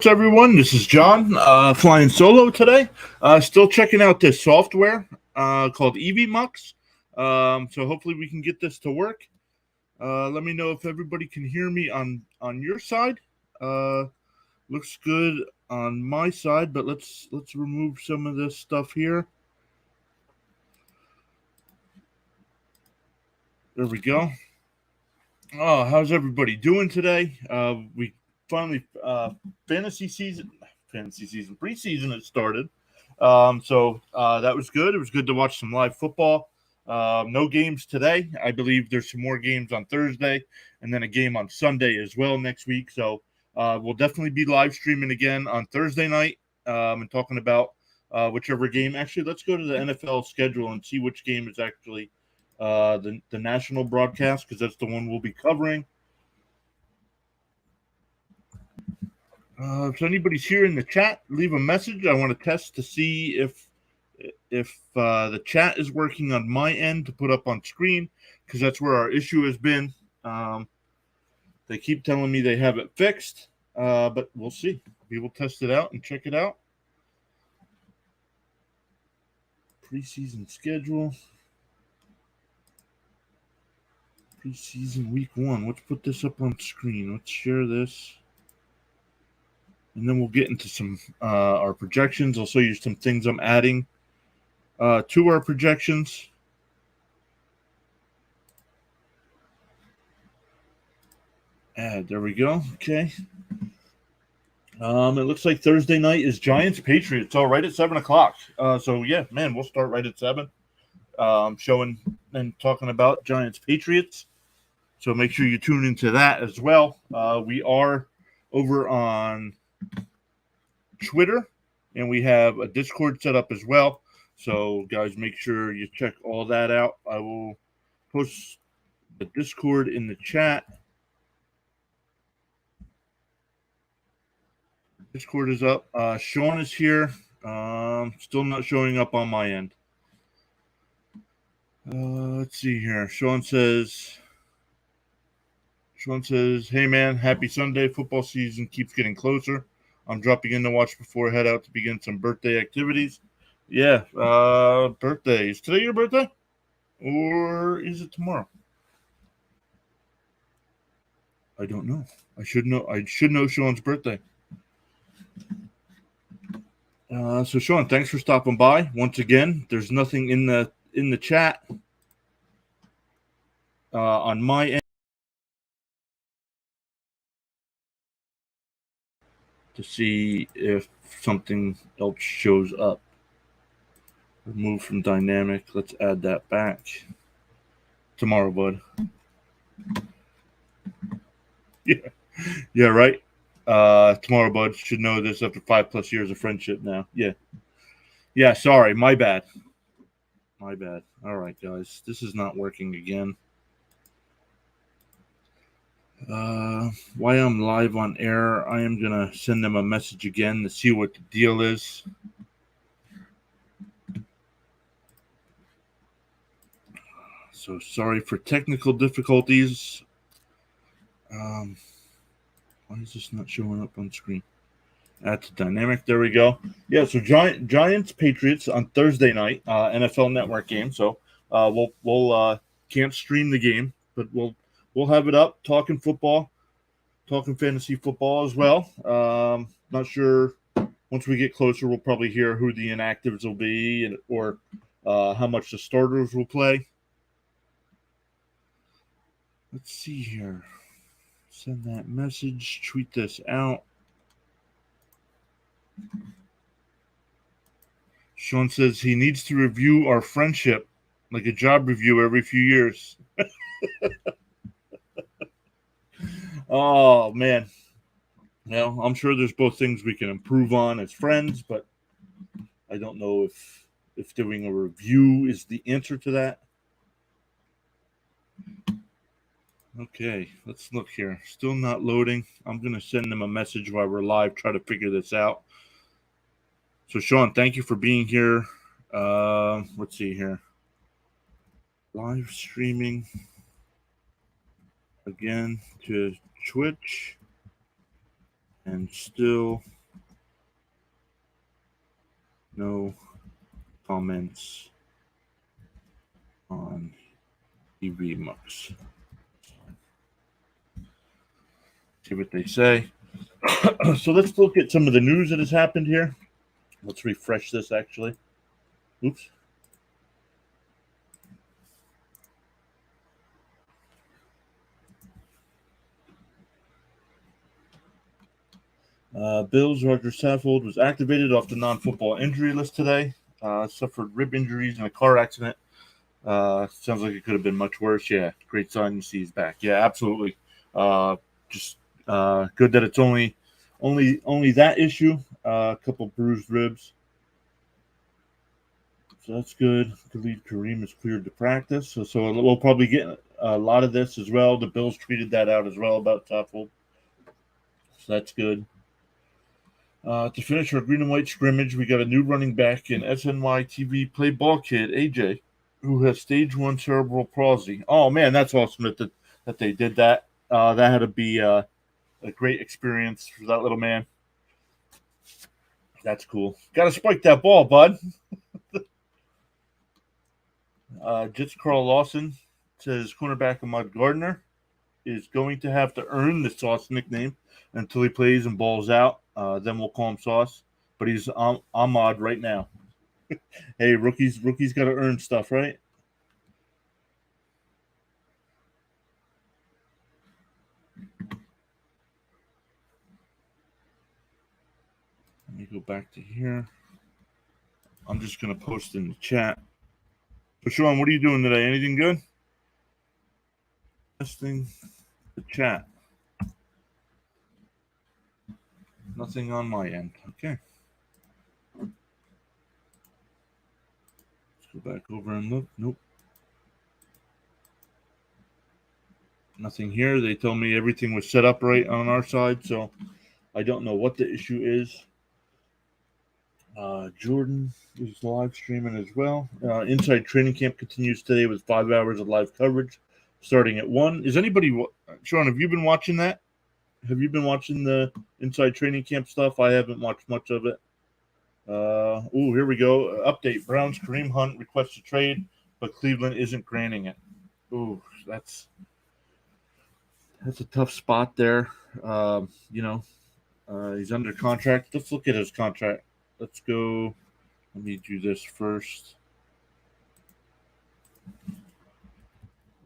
Everyone, this is John, flying solo today. Still checking out this software called EVMUX. So hopefully we can get this to work. Let me know if everybody can hear me on your side. Looks good on my side, but let's remove some of this stuff here. There we go. Oh, how's everybody doing today? We finally preseason has started. So that was good. It was good to watch some live football. No games today. I believe there's some more games on Thursday and then a game on Sunday as well next week. So we'll definitely be live streaming again on Thursday night and talking about whichever game. Actually, let's go to the NFL schedule and see which game is actually the national broadcast, because that's the one we'll be covering. If anybody's here in the chat, leave a message. I want to test to see if the chat is working on my end to put up on screen, because that's where our issue has been. They keep telling me they have it fixed, but we'll see. We will test it out and check it out. Preseason schedule. Preseason week 1. Let's put this up on screen. Let's share this. And then we'll get into some our projections. I'll show you some things I'm adding to our projections. There we go. Okay. It looks like Thursday night is Giants Patriots. All right, at 7:00. So yeah, man, we'll start right at 7. Showing and talking about Giants Patriots. So make sure you tune into that as well. We are over on Twitter, and we have a Discord set up as well. So guys, make sure you check all that out. I will post the Discord in the chat. Discord is up. Sean is here. Still not showing up on my end. Let's see here. Sean says, hey man, happy Sunday. Football season keeps getting closer. I'm dropping in to watch before I head out to begin some birthday activities. Yeah, birthday. Is today your birthday? Or is it tomorrow? I don't know. I should know Sean's birthday. So Sean, thanks for stopping by. Once again, there's nothing in the chat on my end to see if something else shows up. Remove from dynamic. Let's add that back. Tomorrow, bud. Yeah, right. Tomorrow, bud. Should know this after 5+ years of friendship now. Yeah, sorry. My bad. All right, guys. This is not working again. While I'm live on air, I am going to send them a message again to see what the deal is. So sorry for technical difficulties. Why is this not showing up on screen? Add to dynamic. There we go. Yeah, so Giants Patriots on Thursday night, NFL Network game. So we'll can't stream the game, but we'll have it up, talking football, talking fantasy football as well. Not sure. Once we get closer, we'll probably hear who the inactives will be, or how much the starters will play. Let's see here. Send that message. Tweet this out. Sean says he needs to review our friendship like a job review every few years. Oh, man. Well, I'm sure there's both things we can improve on as friends, but I don't know if doing a review is the answer to that. Okay, let's look here. Still not loading. I'm going to send them a message while we're live, try to figure this out. So, Sean, thank you for being here. Let's see here. Live streaming again to Twitch. And still no comments on EVMUX. See what they say. So let's look at some of the news that has happened here. Let's refresh this actually. Oops. Bills Roger Saffold was activated off the non-football injury list today. Suffered rib injuries in a car accident. Sounds like it could have been much worse. Yeah, great sign you see he's back. Yeah, absolutely. Just good that it's only that issue. A couple bruised ribs. So that's good. Khalid Kareem is cleared to practice. So we'll probably get a lot of this as well. The Bills tweeted that out as well about Saffold. So that's good. To finish our green and white scrimmage, we got a new running back in SNY TV play ball kid, AJ, who has stage 1 cerebral palsy. Oh, man, that's awesome that they did that. That had to be a great experience for that little man. That's cool. Got to spike that ball, bud. Jits Carl Lawson says cornerback Ahmad Gardner is going to have to earn the Sauce nickname until he plays and balls out. Then we'll call him Sauce. But he's Ahmad right now. Hey, rookies got to earn stuff, right? Let me go back to here. I'm just going to post in the chat. So, Sean, what are you doing today? Anything good? Testing the chat. Nothing on my end. Okay. Let's go back over and look. Nope. Nothing here. They told me everything was set up right on our side, so I don't know what the issue is. Jordan is live streaming as well. Inside Training Camp continues today with 5 hours of live coverage starting at 1. Is anybody, Sean, have you been watching that? Have you been watching the Inside Training Camp stuff? I haven't watched much of it. Here we go. Update. Browns Kareem Hunt requests a trade, but Cleveland isn't granting it. Ooh, that's a tough spot there. He's under contract. Let's look at his contract. Let's go. Let me do this first.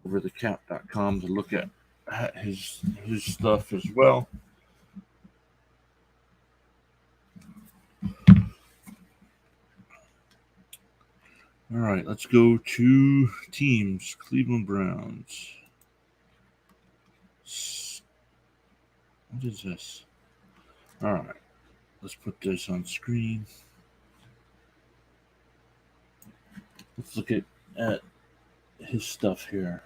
Over the cap.com to look at his stuff as well. All right, let's go to teams. Cleveland Browns. What is this? All right, let's put this on screen. Let's look at his stuff here.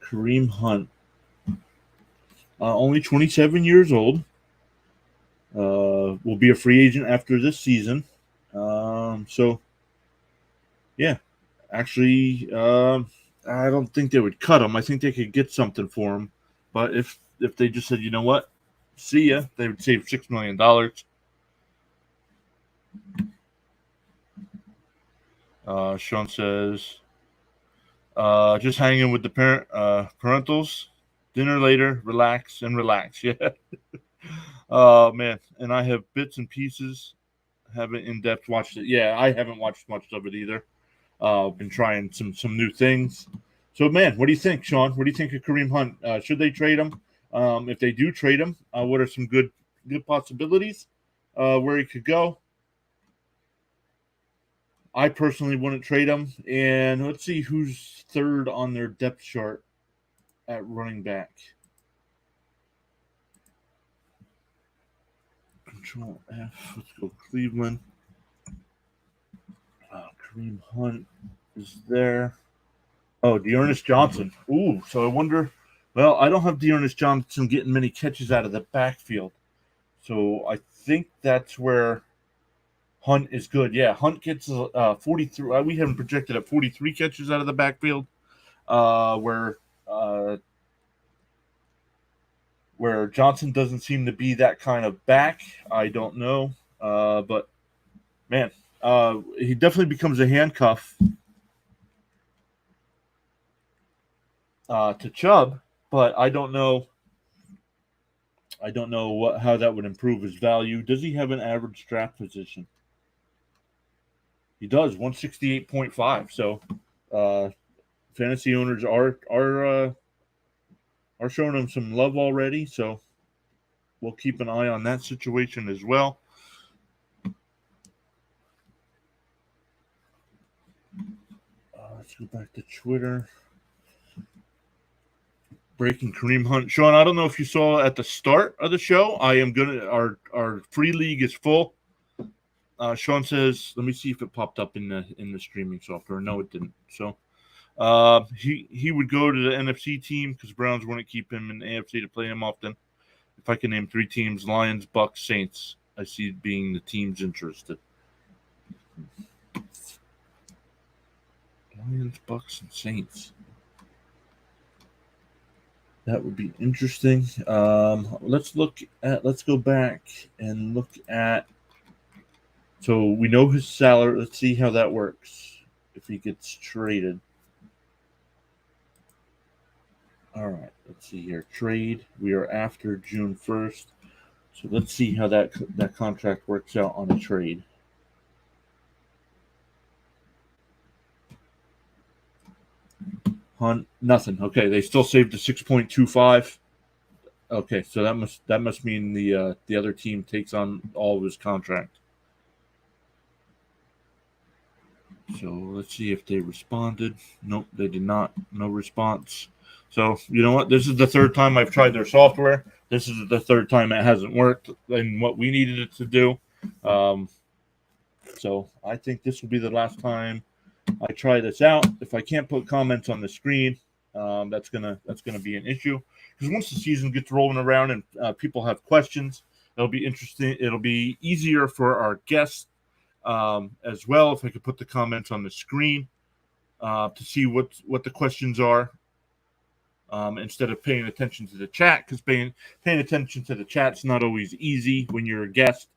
Kareem Hunt, only 27 years old. Will be a free agent after this season. Yeah, actually, I don't think they would cut him. I think they could get something for him. But if they just said, you know what, see ya, they would save $6 million. Sean says, just hanging with the parentals. Dinner later, relax. Yeah. Oh, man. And I have bits and pieces. Haven't in-depth watched it. Yeah, I haven't watched much of it either. Been trying some new things. So, man, what do you think, Sean? What do you think of Kareem Hunt? Should they trade him? If they do trade him, what are some good possibilities where he could go? I personally wouldn't trade him. And let's see who's third on their depth chart at running back. Control F. Let's go Cleveland. Kareem Hunt is there. Oh, Dearness Johnson. Ooh, so I wonder. Well, I don't have Dearness Johnson getting many catches out of the backfield. So I think that's where Hunt is good. Yeah, Hunt gets 43. We haven't projected at 43 catches out of the backfield. Where where Johnson doesn't seem to be that kind of back. I don't know. But, man, he definitely becomes a handcuff to Chubb, but I don't know. I don't know how that would improve his value. Does he have an average draft position? He does, 168.5. So, uh, fantasy owners are showing him some love already. So, we'll keep an eye on that situation as well. Let's go back to Twitter. Breaking Kareem Hunt. Sean, I don't know if you saw at the start of the show. Our free league is full. Sean says, let me see if it popped up in the streaming software. No, it didn't. So he would go to the NFC team because Browns wouldn't keep him in the AFC to play him often. If I can name 3 teams: Lions, Bucks, Saints. I see it being the teams interested. Lions, Bucks, and Saints. That would be interesting. Let's go back and look at. So we know his salary. Let's see how that works if he gets traded. All right, let's see here. Trade. We are after June 1st. So let's see how that contract works out on a trade. Hunt, nothing. Okay, they still saved the 6.25. Okay, so that must mean the other team takes on all of his contract. So let's see if they responded. Nope, they did not. No response. So you know what? This is the third time I've tried their software. This is the third time it hasn't worked in what we needed it to do. So I think this will be the last time I try this out. If I can't put comments on the screen, that's gonna be an issue because once the season gets rolling around and people have questions, it'll be interesting. It'll be easier for our guests as well if I could put the comments on the screen to see what the questions are instead of paying attention to the chat because paying attention to the chat's not always easy when you're a guest.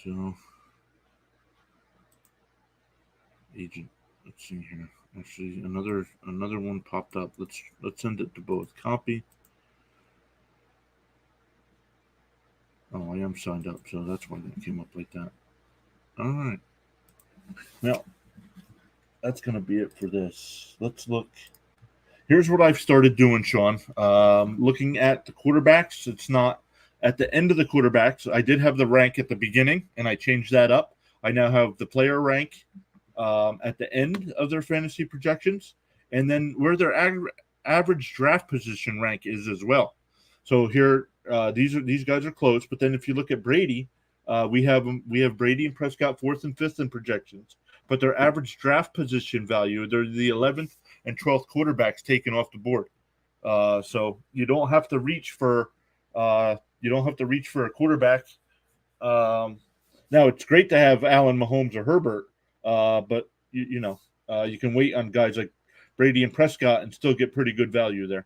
So agent, let's see here. Actually, another one popped up. Let's send it to both. Copy. Oh, I am signed up, so that's why that came up like that. All right. Well, that's going to be it for this. Let's look. Here's what I've started doing, Sean. Looking at the quarterbacks. It's not at the end of the quarterbacks. I did have the rank at the beginning, and I changed that up. I now have the player rank at the end of their fantasy projections, and then where their average draft position rank is as well. So here, these guys are close. But then if you look at Brady, we have Brady and Prescott 4th and 5th in projections, but their average draft position value, they're the 11th and 12th quarterbacks taken off the board. So you don't have to reach for a quarterback. Now it's great to have Allen, Mahomes, or Herbert, but you can wait on guys like Brady and Prescott and still get pretty good value there.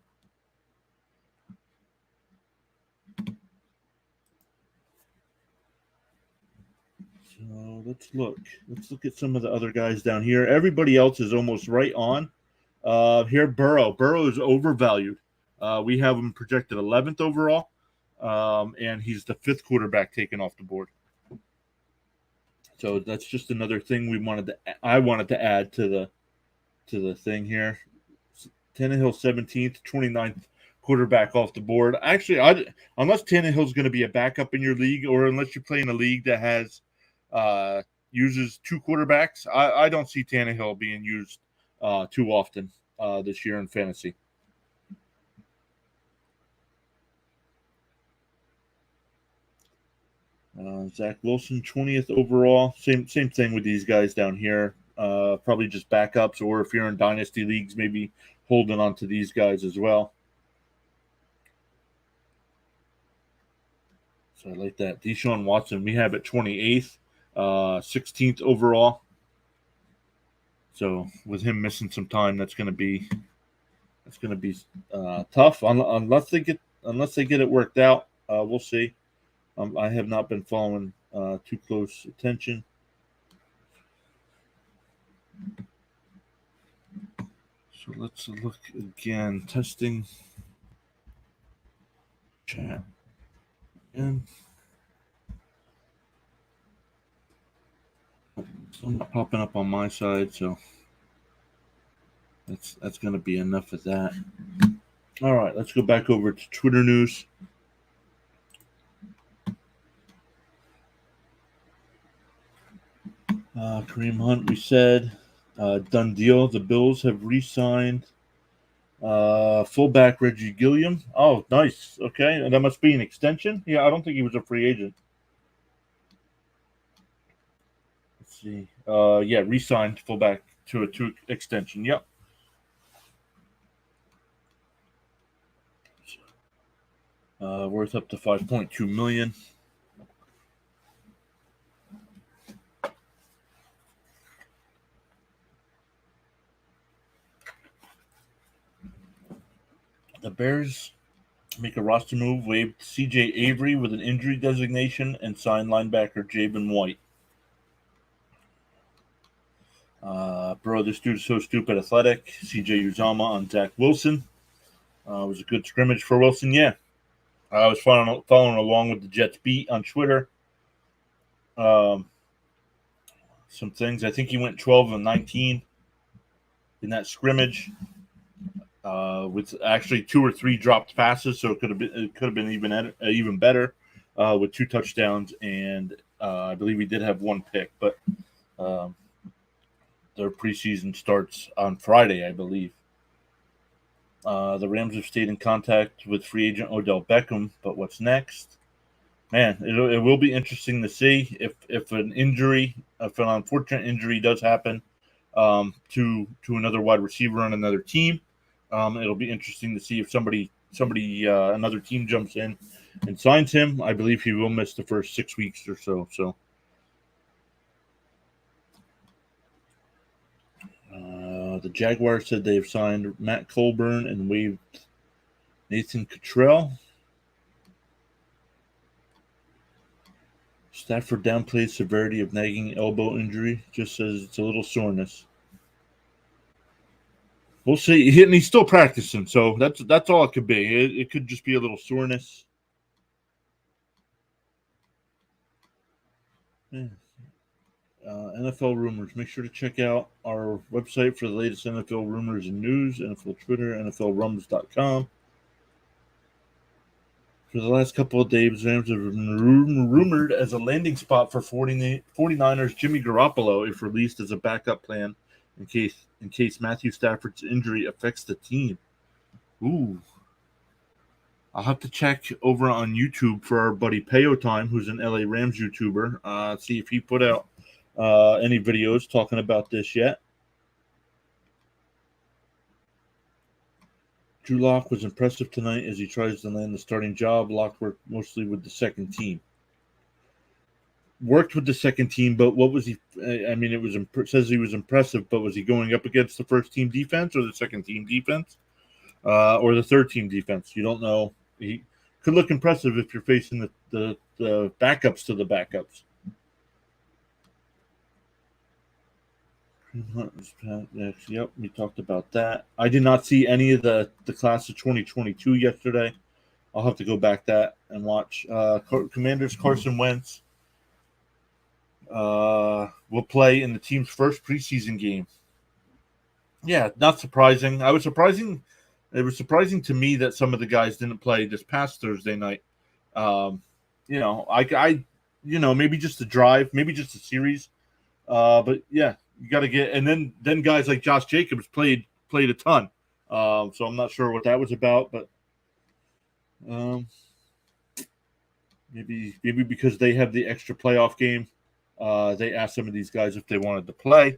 So let's look. Let's look at some of the other guys down here. Everybody else is almost right on. Here, Burrow. Burrow is overvalued. We have him projected 11th overall, and he's the 5th quarterback taken off the board. So that's just another thing I wanted to add to the thing here. Tannehill 17th, 29th quarterback off the board. Actually, unless Tannehill's going to be a backup in your league, or unless you're playing a league that has uses 2 quarterbacks, I don't see Tannehill being used too often this year in fantasy. Zach Wilson, 20th overall. Same thing with these guys down here. Probably just backups, or if you're in dynasty leagues, maybe holding on to these guys as well. So I like that. Deshaun Watson, we have at 28th, 16th overall. So with him missing some time, that's going to be tough unless they get it worked out. We'll see. I have not been following too close attention. So let's look again. Testing chat. And something popping up on my side, so that's going to be enough of that. All right, let's go back over to Twitter news. Kareem Hunt, we said, done deal. The Bills have re-signed fullback Reggie Gilliam. Oh, nice. Okay, and that must be an extension. Yeah, I don't think he was a free agent. Let's see. Yeah, re-signed fullback to a two extension. Yep. Worth up to $5.2 million. The Bears make a roster move, waived C.J. Avery with an injury designation, and signed linebacker Jabin White. Bro, this dude's so stupid athletic. C.J. Uzama on Zach Wilson. It was a good scrimmage for Wilson, yeah. I was following along with the Jets beat on Twitter. Some things. I think he went 12 and 19 in that scrimmage. With actually 2 or 3 dropped passes, so it could have been even better with 2 touchdowns, and I believe he did have 1 pick. But their preseason starts on Friday, I believe. The Rams have stayed in contact with free agent Odell Beckham, but what's next? Man, it will be interesting to see if an unfortunate injury does happen to another wide receiver on another team. It'll be interesting to see if another team jumps in and signs him. I believe he will miss the first 6 weeks or so. So, the Jaguars said they've signed Matt Colburn and waived Nathan Cottrell. Stafford downplayed severity of nagging elbow injury. Just says it's a little soreness. We'll see. And he's still practicing, so that's all it could be. It could just be a little soreness. Yeah. NFL rumors. Make sure to check out our website for the latest NFL rumors and news. NFL Twitter, NFLrums.com. For the last couple of days, Rams have been rumored as a landing spot for 49ers Jimmy Garoppolo if released as a backup plan in case Matthew Stafford's injury affects the team. Ooh. I'll have to check over on YouTube for our buddy Payo Time, who's an LA Rams YouTuber, see if he put out any videos talking about this yet. Drew Lock was impressive tonight as he tries to land the starting job. Lock worked mostly with the second team. Worked with the second team, but what was he? I mean, says he was impressive, but was he going up against the first team defense or the second team defense, or the third team defense? You don't know. He could look impressive if you're facing the backups to the backups. Yep, we talked about that. I did not see any of the class of 2022 yesterday. I'll have to go back that and watch. Commanders Carson Wentz will play in the team's first preseason game. Yeah, not surprising. It was surprising to me that some of the guys didn't play this past Thursday night. Maybe just a drive, maybe just a series. But yeah, you got to get, and then guys like Josh Jacobs played a ton. So I'm not sure what that was about, but maybe because they have the extra playoff game, they asked some of these guys if they wanted to play.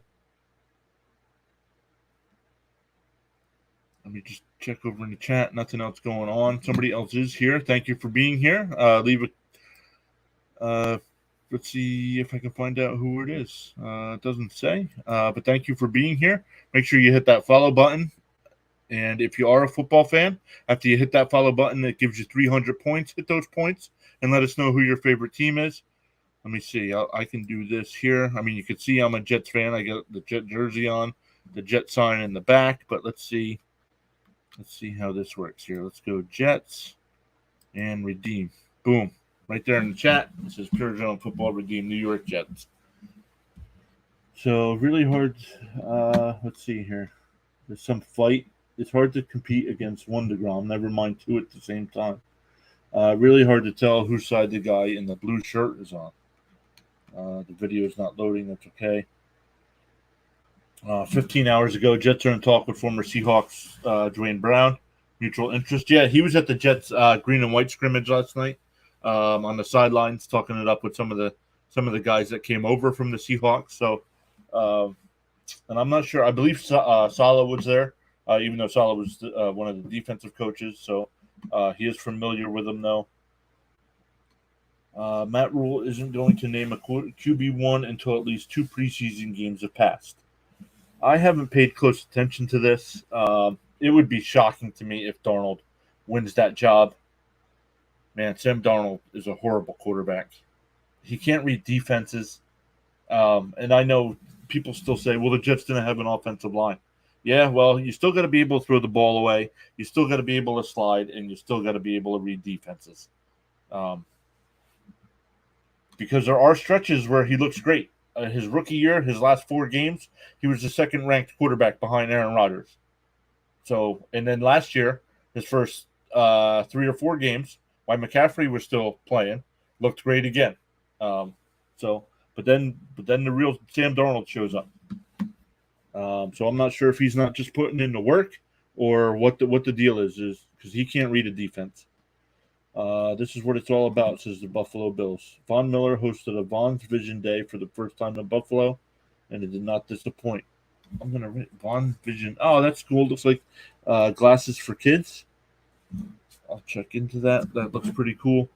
Let me just check over in the chat. Nothing else going on. Somebody else is here. Thank you for being here. Leave a Let's see if I can find out who it is. It doesn't say. But thank you for being here. Make sure you hit that follow button. And if you are a football fan, after you hit that follow button, it gives you 300 points. Hit those points and let us know who your favorite team is. Let me see. I can do this here. I mean, you can see I'm a Jets fan. I got the Jet jersey on, the Jet sign in the back. But let's see. Let's see how this works here. Let's go Jets and redeem. Boom. Right there in the chat, it says Pure Zone Football Redeem New York Jets. So really hard. Let's see here. There's some fight. It's hard to compete against one DeGrom. Never mind two at the same time. Really hard to tell whose side the guy in the blue shirt is on. The video is not loading. That's okay. 15 hours ago, Jets are in talk with former Seahawks Dwayne Brown. Mutual interest. Yeah, he was at the Jets green and white scrimmage last night on the sidelines, talking it up with some of the guys that came over from the Seahawks. So, and I'm not sure. I believe Saleh was there, even though Saleh was one of the defensive coaches. So he is familiar with them, though. Matt Rule isn't going to name a QB1 until at least 2 preseason games have passed. I haven't paid close attention to this. It would be shocking to me if Darnold wins that job. Man, Sam Darnold is a horrible quarterback. He can't read defenses. And I know people still say, well, the Jets didn't have an offensive line. Yeah, well, you still got to be able to throw the ball away. You still got to be able to slide, and you still got to be able to read defenses. Because there are stretches where he looks great. His rookie year, his last 4 games, he was the second-ranked quarterback behind Aaron Rodgers. So, and then last year, his first 3 or 4 games, while McCaffrey was still playing, looked great again. But then the real Sam Darnold shows up. So I'm not sure if he's not just putting in the work or what the deal is because he can't read a defense. This is what it's all about, says the Buffalo Bills. Von Miller hosted a Von's Vision Day for the first time in Buffalo, and it did not disappoint. I'm going to read Von Vision. Oh, that's cool. Looks like glasses for kids. I'll check into that. That looks pretty cool.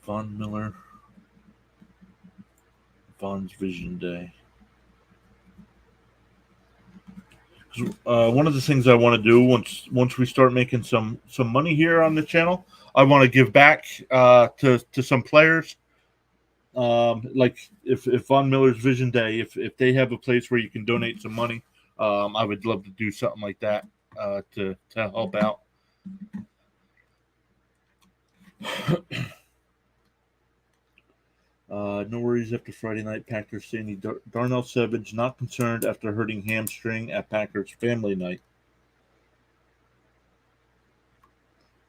Von Miller. Von's Vision Day. One of the things I want to do once we start making some money here on the channel, I want to give back to some players. Like if Von Miller's Vision Day, if they have a place where you can donate some money, I would love to do something like that to help out. No worries after Friday night. Packers saying Darnell Savage not concerned after hurting hamstring at Packers family night.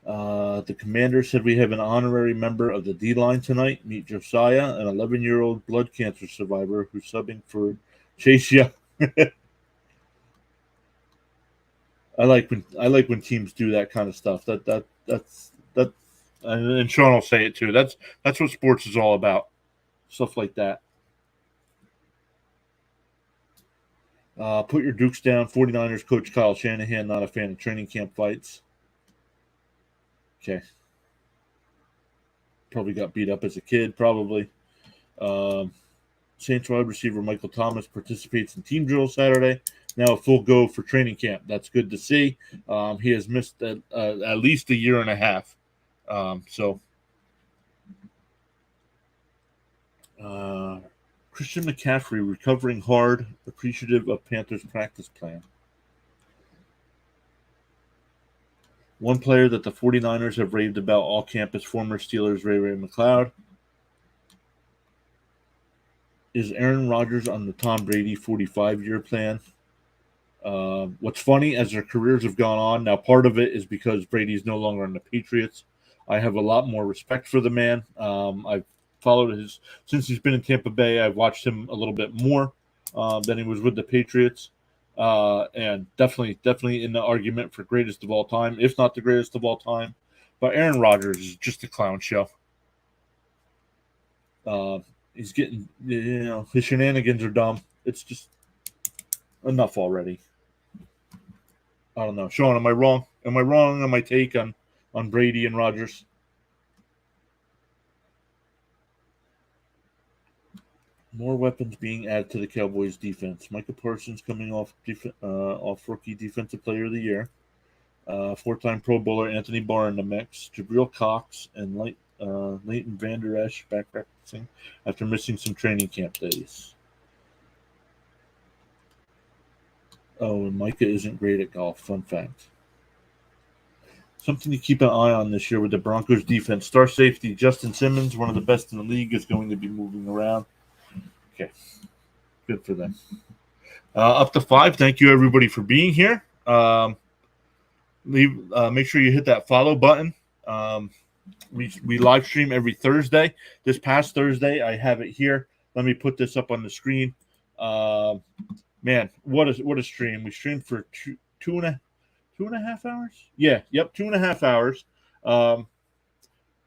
The commander said we have an honorary member of the D-line tonight. Meet Josiah, an 11-year-old blood cancer survivor who's subbing for Chase Young. I like when teams do that kind of stuff. That's and Sean will say it too. That's what sports is all about. Stuff like that. Put your Dukes down. 49ers coach Kyle Shanahan, not a fan of training camp fights. Okay. Probably got beat up as a kid, probably. Saints wide receiver Michael Thomas participates in team drill Saturday. Now a full go for training camp. That's good to see. He has missed at least a year and a half. Christian McCaffrey recovering hard, appreciative of Panthers practice plan. One player that the 49ers have raved about all camp is former Steelers Ray McCloud. Is Aaron Rodgers on the Tom Brady 45-year plan? What's funny, as their careers have gone on, now part of it is because Brady's no longer on the Patriots. I have a lot more respect for the man. I've followed since he's been in Tampa Bay. I've watched him a little bit more than he was with the Patriots. And definitely in the argument for greatest of all time, if not the greatest of all time. But Aaron Rodgers is just a clown show. He's getting, his shenanigans are dumb. It's just enough already. I don't know. Sean, am I wrong? Am I wrong on my take on Brady and Rodgers? More weapons being added to the Cowboys defense. Micah Parsons coming off rookie defensive player of the year. Four-time Pro Bowler Anthony Barr in the mix. Jabril Cox and Leighton Vander Esch back practicing after missing some training camp days. Oh, and Micah isn't great at golf. Fun fact. Something to keep an eye on this year with the Broncos defense. Star safety Justin Simmons, one of the best in the league, is going to be moving around. Okay, good for them. Up to 5. Thank you everybody for being here. Make sure you hit that follow button. We live stream every Thursday. This past Thursday, I have it here. Let me put this up on the screen. Man, what a stream! We streamed for two and a half hours. Yeah, yep, 2.5 hours.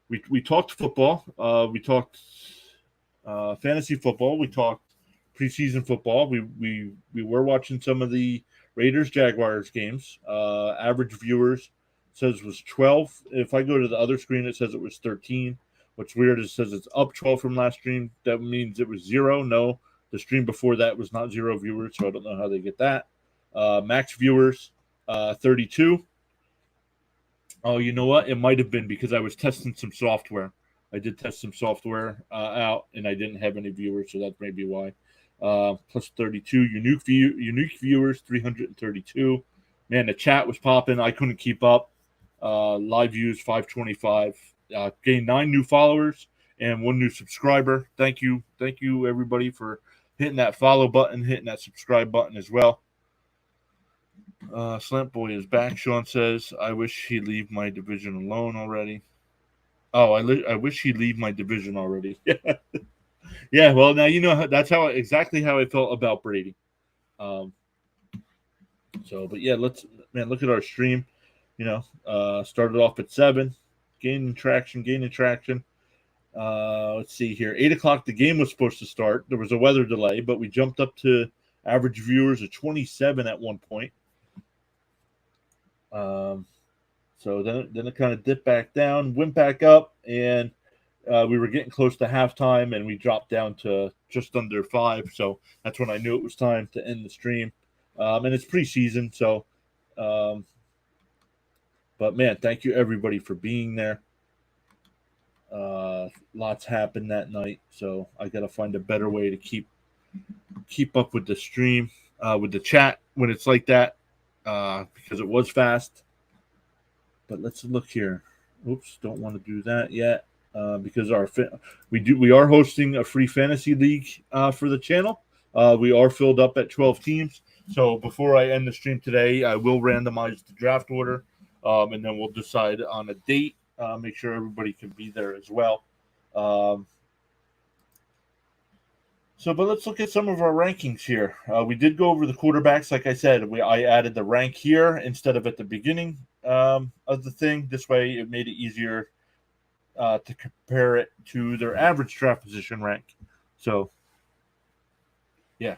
We talked football. We talked fantasy football. We talked preseason football. We were watching some of the Raiders Jaguars games. Average viewers says was 12. If I go to the other screen, it says it was 13. What's weird is it says it's up 12 from last stream. That means it was 0. No, the stream before that was not 0 viewers, so I don't know how they get that. Max viewers, 32. Oh, you know what? It might have been because I was testing some software. I did test some software out, and I didn't have any viewers, so that's maybe why. Plus 32 unique viewers, 332. Man, the chat was popping. I couldn't keep up. Live views 525. Gained 9 new followers and 1 new subscriber. Thank you everybody for hitting that follow button, hitting that subscribe button as well. Slant Boy is back. Sean says, "I wish he'd leave my division alone already." Oh, I wish he'd leave my division already. Yeah, well, now you know that's exactly how I felt about Brady. But yeah, look at our stream. Started off at 7, gaining traction. Let's see here. 8:00, the game was supposed to start. There was a weather delay, but we jumped up to average viewers of 27 at one point. So then it kind of dipped back down, went back up, and we were getting close to halftime, and we dropped down to just under 5. So that's when I knew it was time to end the stream. And it's preseason, so. But man, thank you everybody for being there. Lots happened that night, so I got to find a better way to keep up with the stream, with the chat when it's like that, because it was fast. But let's look here. Oops, don't want to do that yet. Because we are hosting a free fantasy league for the channel. We are filled up at 12 teams. So before I end the stream today, I will randomize the draft order, and then we'll decide on a date. Make sure everybody can be there as well. But let's look at some of our rankings here. We did go over the quarterbacks. Like I said, I added the rank here instead of at the beginning of the thing. This way, it made it easier to compare it to their average draft position rank. So, yeah.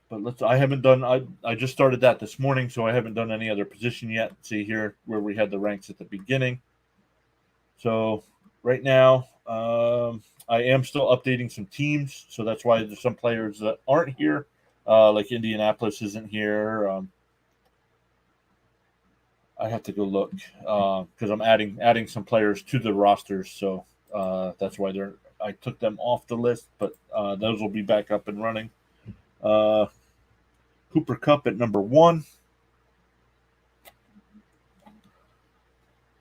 But I haven't done. I just started that this morning, so I haven't done any other position yet. See here where we had the ranks at the beginning. So right now, I am still updating some teams, so that's why there's some players that aren't here, like Indianapolis isn't here. I have to go look because I'm adding some players to the rosters, so that's why I took them off the list, but those will be back up and running. Cooper Kupp at number 1.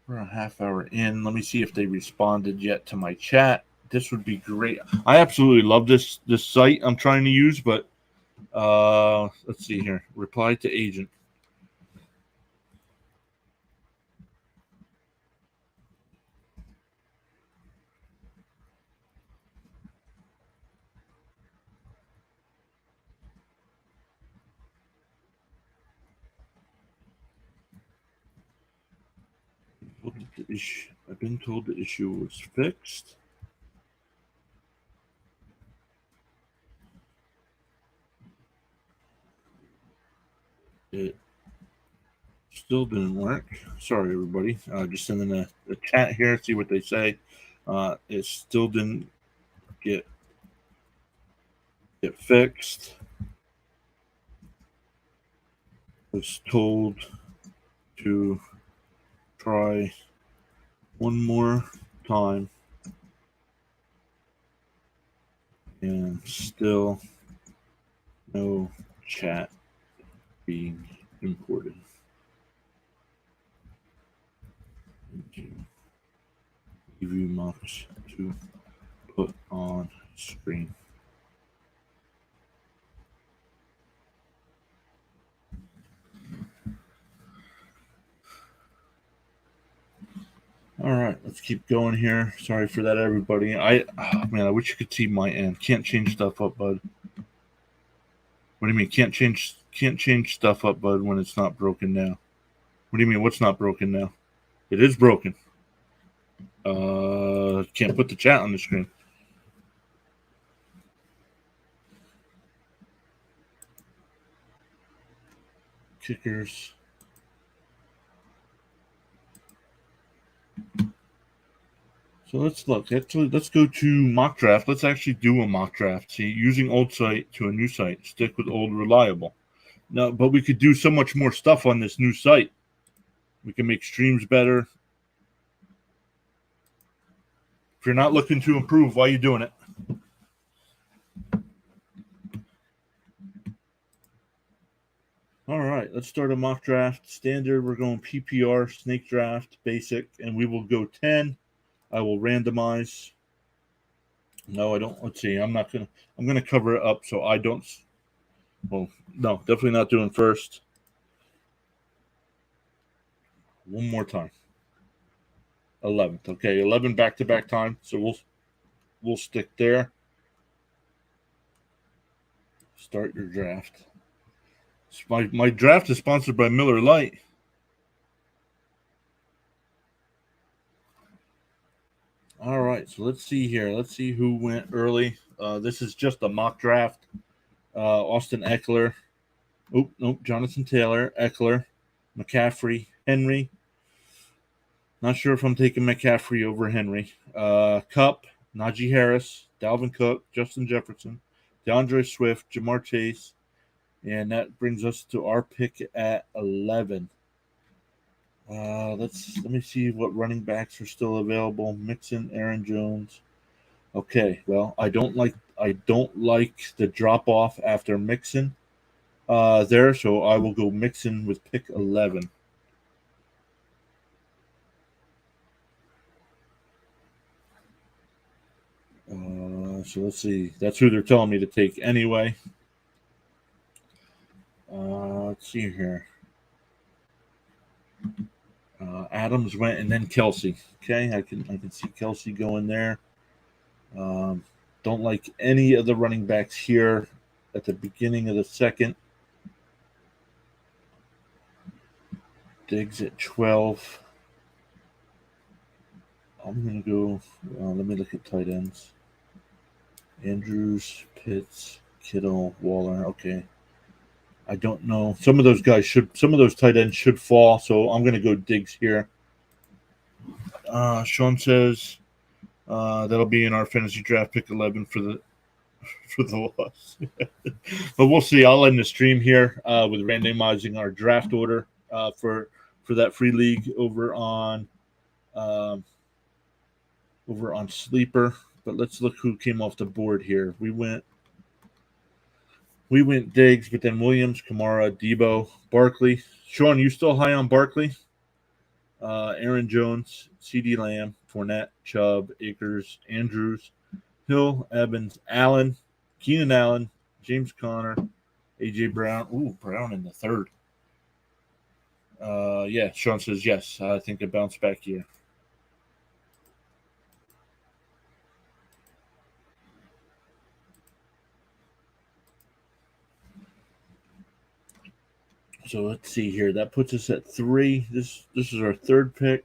We're a half hour in. Let me see if they responded yet to my chat. This would be great. I absolutely love this site I'm trying to use, but let's see here. Reply to agent. I've been told the issue was fixed. It still didn't work. Sorry, everybody. Just sending a chat here, see what they say. It still didn't get fixed. Was told to try one more time, and still no chat being imported into EVMUX to put on screen. All right, let's keep going here. Sorry for that, everybody. Man, I wish you could see my end. Can't change stuff up, bud. What do you mean? Can't change stuff up, bud, when it's not broken now? What do you mean? What's not broken now? It is broken. Can't put the chat on the screen. Kickers. So let's look. Actually, let's go to mock draft. Let's actually do a mock draft. See, using old site to a new site. Stick with old reliable. No, but we could do so much more stuff on this new site. We can make streams better. If you're not looking to improve, why are you doing it? All right, let's start a mock draft. Standard, we're going PPR, snake draft, basic, and we will go 10. I will randomize. No, I don't. Let's see. I'm going to cover it up so I don't. Well, no, definitely not doing first. One more time. 11th. Okay, 11 back-to-back time. So we'll stick there. Start your draft. My draft is sponsored by Miller Lite. All right, so let's see here. Let's see who went early. This is just a mock draft. Austin Eckler. Nope. Jonathan Taylor, Eckler, McCaffrey, Henry. Not sure if I'm taking McCaffrey over Henry. Kupp, Najee Harris, Dalvin Cook, Justin Jefferson, DeAndre Swift, Jamar Chase, and that brings us to our pick at 11. Let me see what running backs are still available. Mixon, Aaron Jones. Okay, well, I don't like the drop off after Mixon there, so I will go Mixon with pick 11. So let's see. That's who they're telling me to take anyway. Let's see here. Adams went and then Kelsey. Okay, I can see Kelsey going there. Don't like any of the running backs here at the beginning of the second. Diggs at 12. I'm going to go. Let me look at tight ends. Andrews, Pitts, Kittle, Waller. Okay. I don't know. Some of those tight ends should fall, so I'm going to go Diggs here. Sean says that'll be in our fantasy draft pick 11 for the loss. But we'll see. I'll end the stream here with randomizing our draft order for that free league over on Sleeper. But let's look who came off the board here. We went Diggs, but then Williams, Kamara, Debo, Barkley. Sean, you still high on Barkley? Aaron Jones, CeeDee Lamb, Fournette, Chubb, Akers, Andrews, Hill, Evans, Allen, Keenan Allen, James Conner, A.J. Brown. Ooh, Brown in the third. Yeah, Sean says yes. I think a bounce back year. So let's see here. That puts us at 3. This is our third pick.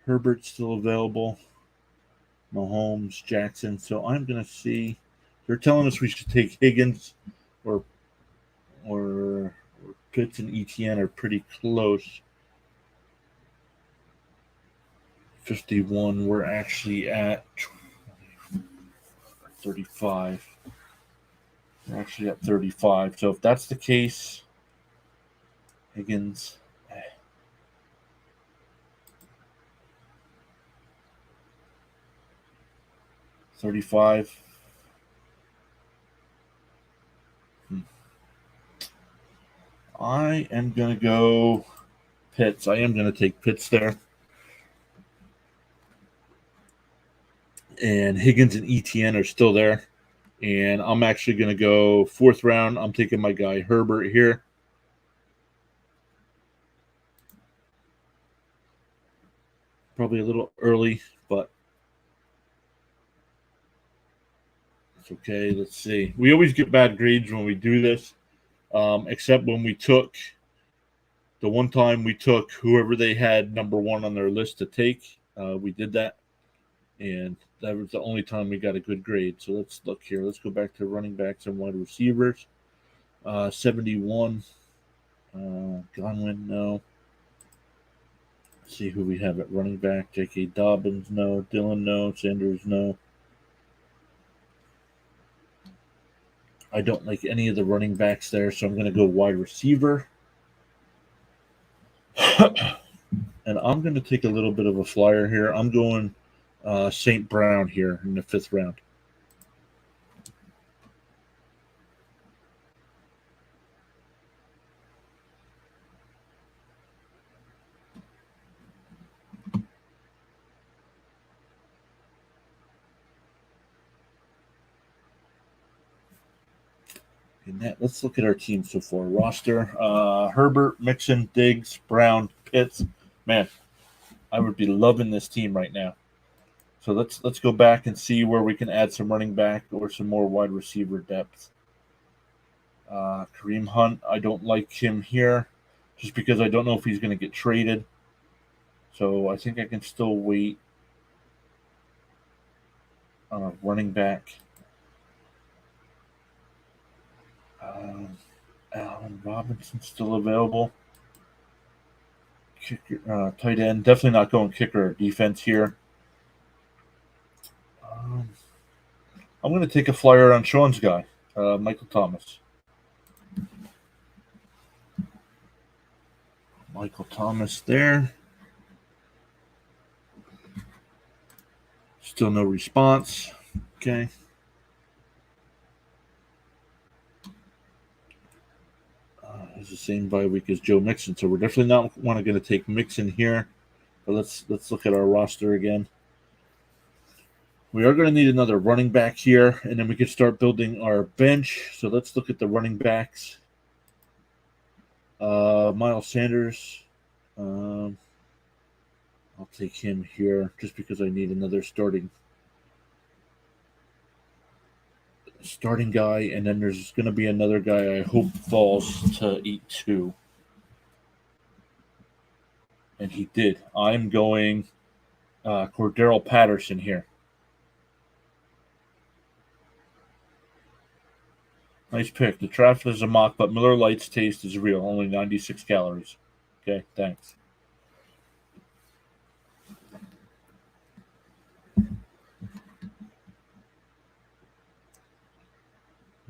Herbert's still available. Mahomes, Jackson. So I'm going to see. They're telling us we should take Higgins or Pitts and ETN are pretty close. 51. We're actually at 35. We're actually at 35. So if that's the case, Higgins. 35. I am going to go Pitts. I am going to take Pitts there. And Higgins and ETN are still there. And I'm actually going to go 4th round. I'm taking my guy Herbert here. Probably a little early, but it's okay. Let's see. We always get bad grades when we do this, except when we took the one time we took whoever they had number 1 on their list to take. We did that, and that was the only time we got a good grade. So let's look here. Let's go back to running backs and wide receivers. 71. Godwin, no. Let's see who we have at running back. J.K. Dobbins, no. Dylan, no. Sanders, no. I don't like any of the running backs there, so I'm going to go wide receiver. And I'm going to take a little bit of a flyer here. I'm going St. Brown here in the 5th round. And let's look at our team so far. Roster: Herbert, Mixon, Diggs, Brown, Pitts. Man, I would be loving this team right now. So let's go back and see where we can add some running back or some more wide receiver depth. Kareem Hunt, I don't like him here just because I don't know if he's going to get traded. So I think I can still wait on a running back. Allen Robinson still available. Kicker, tight end, definitely not going kicker or defense here. I'm going to take a flyer on Sean's guy, Michael Thomas. Michael Thomas there. Still no response. Okay. It's the same bye week as Joe Mixon, so we're definitely not going to take Mixon here. But let's look at our roster again. We are going to need another running back here, and then we can start building our bench. So let's look at the running backs. Miles Sanders. I'll take him here just because I need another starting guy, and then there's going to be another guy I hope falls to 8-2. And he did. I'm going Cordero Patterson here. Nice pick. The traffic is a mock, but Miller Lite's taste is real. Only 96 calories. Okay, thanks.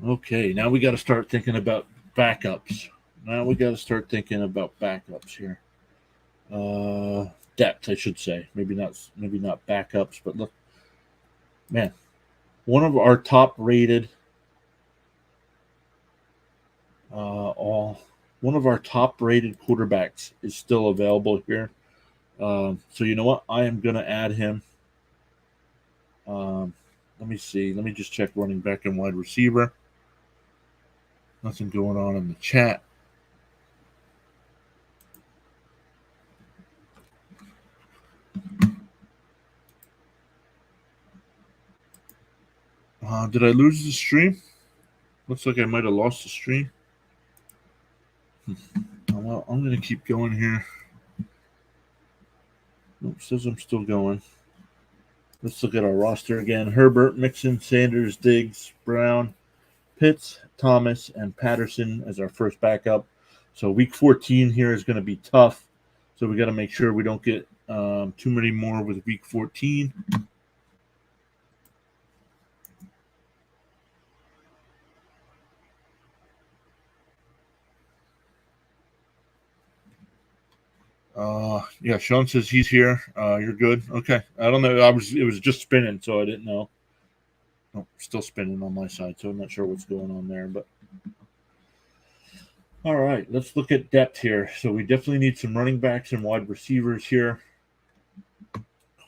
Okay, now we got to start thinking about backups. Here. Depth, I should say. Maybe not backups, but look, man, one of our top-rated quarterbacks is still available here. So you know what? I am going to add him. Let me see. Let me just check running back and wide receiver. Nothing going on in the chat. Did I lose the stream? Looks like I might have lost the stream. Well, I'm going to keep going here. Nope, says I'm still going. Let's look at our roster again. Herbert, Mixon, Sanders, Diggs, Brown, Pitts, Thomas, and Patterson as our first backup. So week 14 here is going to be tough. So we got to make sure we don't get too many more with week 14. Yeah, Sean says he's here. You're good. Okay. I don't know. It was just spinning, so I didn't know. Oh, still spinning on my side, so I'm not sure what's going on there. But all right, let's look at depth here. So we definitely need some running backs and wide receivers here.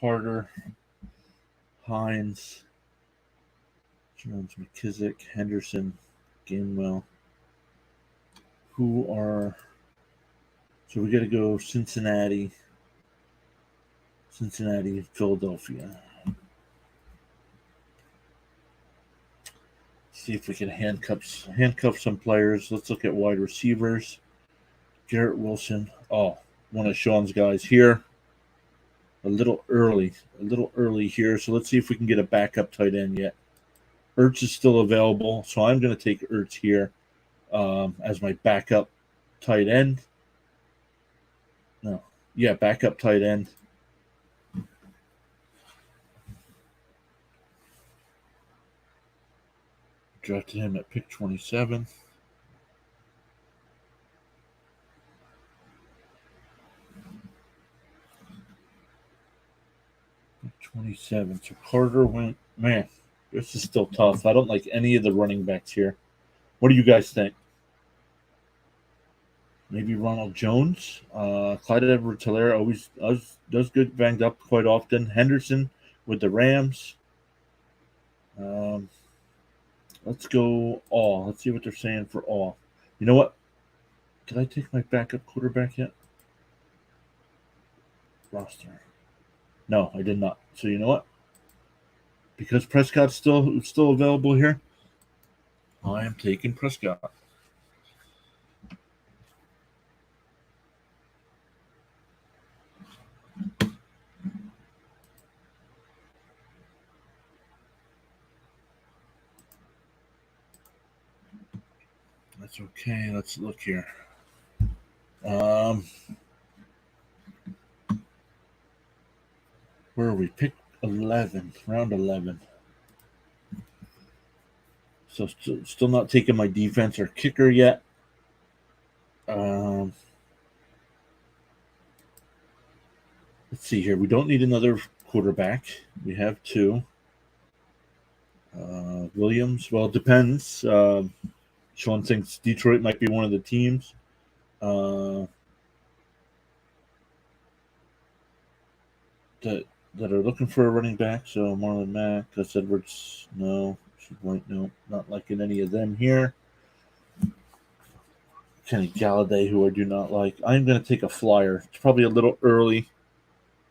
Carter, Hines, Jones, McKissick, Henderson, Gainwell. Who are so we got to go Cincinnati, Philadelphia. See if we can handcuff some players. Let's look at wide receivers. Garrett Wilson. Oh, one of Sean's guys here. A little early here. So let's see if we can get a backup tight end yet. Ertz is still available, so I'm going to take Ertz here as my backup tight end. No, yeah, backup tight end. Drafted him at pick 27. Pick 27. So Carter went. Man, this is still tough. I don't like any of the running backs here. What do you guys think? Maybe Ronald Jones. Clyde Edwards-Helaire always does good banged up quite often. Henderson with the Rams. Let's go all. Let's see what they're saying for all. You know what? Did I take my backup quarterback yet? Roster. No, I did not. So you know what? Because Prescott's still available here, I am taking Prescott. That's okay. Let's look here. Where are we? Pick 11, round 11. So still not taking my defense or kicker yet. Let's see here. We don't need another quarterback. We have two. Williams. Well, it depends. Sean thinks Detroit might be one of the teams. That are looking for a running back. So Marlon Mack, Gus Edwards, no. White, no. Not liking any of them here. Kenny Galladay, who I do not like. I'm going to take a flyer. It's probably a little early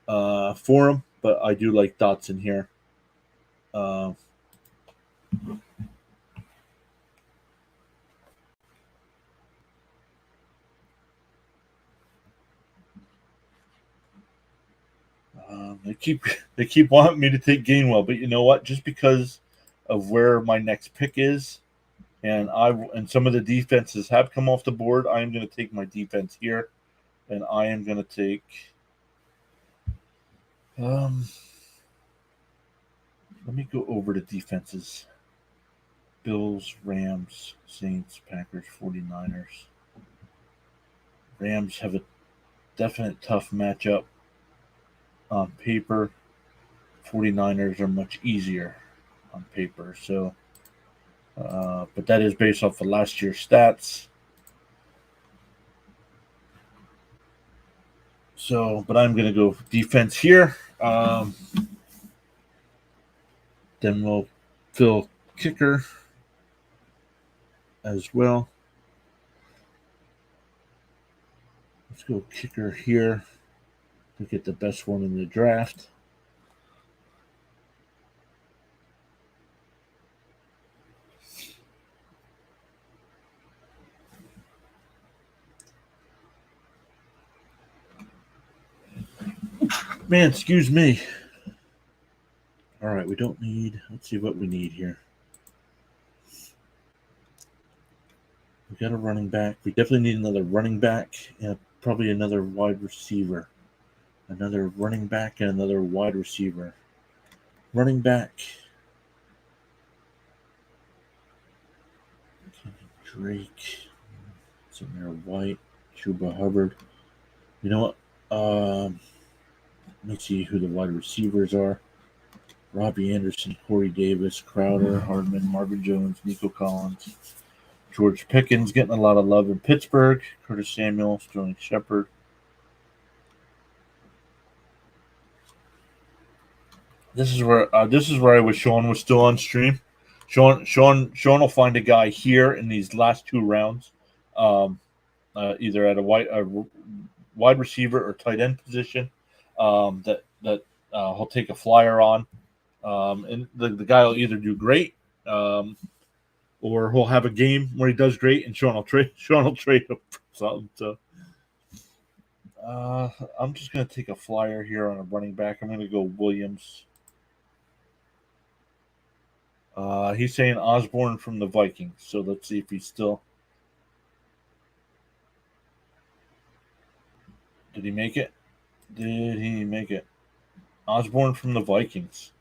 for him, but I do like Dotson here. They keep wanting me to take Gainwell, but you know what? Just because of where my next pick is, and some of the defenses have come off the board, I am going to take my defense here, and I am going to take. Let me go over the defenses. Bills, Rams, Saints, Packers, 49ers. Rams have a definite tough matchup on paper. 49ers are much easier on paper. So, but that is based off of last year's stats. So, but I'm going to go defense here. Then we'll fill kicker as well. Let's go kicker here to get the best one in the draft. Man, excuse me. All right, we don't need. Let's see what we need here. We got a running back. We definitely need another running back and probably another wide receiver. Another running back and another wide receiver. Running back. Drake. Samir White. Chuba Hubbard. You know what? Let me see who the wide receivers are. Robbie Anderson, Corey Davis, Crowder, Hardman, Marvin Jones, Nico Collins, George Pickens getting a lot of love in Pittsburgh. Curtis Samuel, Sterling Shepard. This is where I wish Sean was still on stream. Sean will find a guy here in these last two rounds, um, either at a wide receiver or tight end position. That he'll take a flyer on, and the guy will either do great, or he'll have a game where he does great, and Sean will trade him for something. So I'm just gonna take a flyer here on a running back. I'm gonna go Williams. He's saying Osborne from the Vikings. So let's see if he's still. Did he make it? Did he make it? Osborne from the Vikings.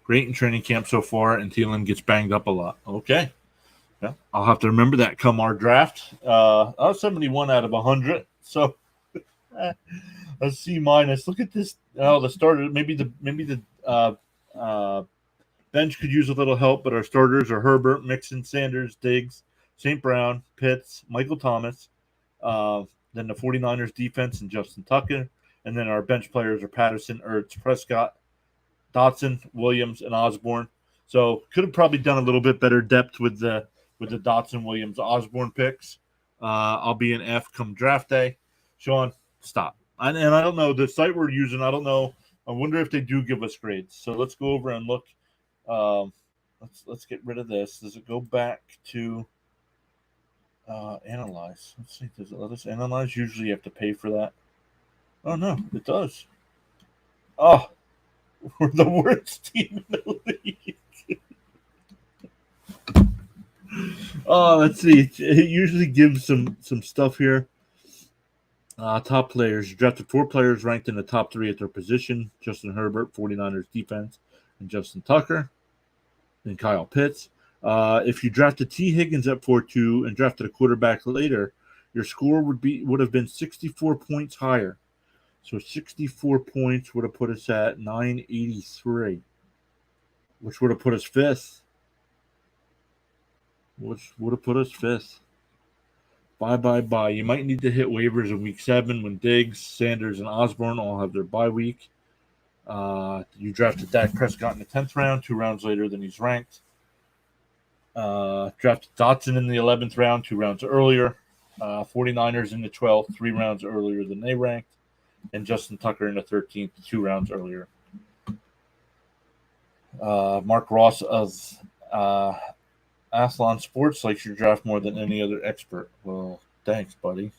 Great in training camp so far, and Thielen gets banged up a lot. Okay. Yeah, I'll have to remember that come our draft. I was 71 out of 100. So a C minus. Look at this. Oh, the starter. Maybe the bench could use a little help, but our starters are Herbert, Mixon, Sanders, Diggs, St. Brown, Pitts, Michael Thomas. Then the 49ers defense and Justin Tucker. And then our bench players are Patterson, Ertz, Prescott, Dotson, Williams, and Osborne. So could have probably done a little bit better depth with the Dotson, Williams, Osborne picks. I'll be an F come draft day. Sean, stop. And I don't know the site we're using. I don't know. I wonder if they do give us grades. So let's go over and look. Let's get rid of this. Does it go back to analyze? Let's see. Does it let us analyze? Usually you have to pay for that. Oh no, it does. Oh, we're the worst team in the league. Oh, let's see. It usually gives some stuff here. Top players. You drafted 4 players ranked in the top 3 at their position. Justin Herbert, 49ers defense, and Justin Tucker, and Kyle Pitts. If you drafted T. Higgins at 4-2 and drafted a quarterback later, your score would have been 64 points higher. So 64 points would have put us at 983, which would have put us 5th. Bye. You might need to hit waivers in week 7 when Diggs, Sanders, and Osborne all have their bye week. You drafted Dak Prescott in the 10th round, 2 rounds later than he's ranked. Drafted Dotson in the 11th round, 2 rounds earlier. 49ers in the 12th, 3 rounds earlier than they ranked. And Justin Tucker in the 13th, 2 rounds earlier. Mark Ross of Athlon Sports likes your draft more than any other expert. Well, thanks, buddy.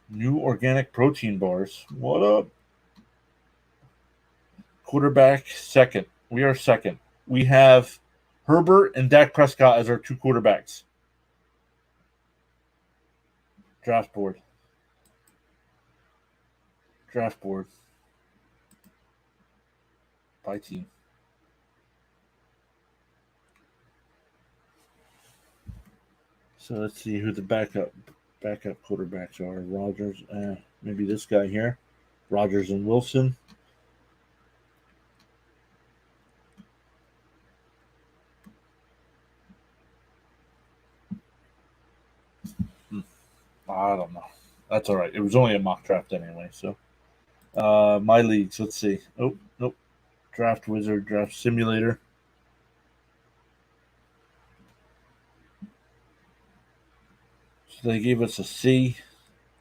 New organic protein bars. What up? Quarterback, second. We are second. We have Herbert and Dak Prescott as our 2 quarterbacks. Draft board. By team. So let's see who the backup quarterbacks are. Rodgers, maybe this guy here. Rodgers and Wilson. I don't know. That's all right. It was only a mock draft anyway. So my leagues. Let's see. Oh, nope. Draft Wizard, Draft Simulator. So they gave us a C.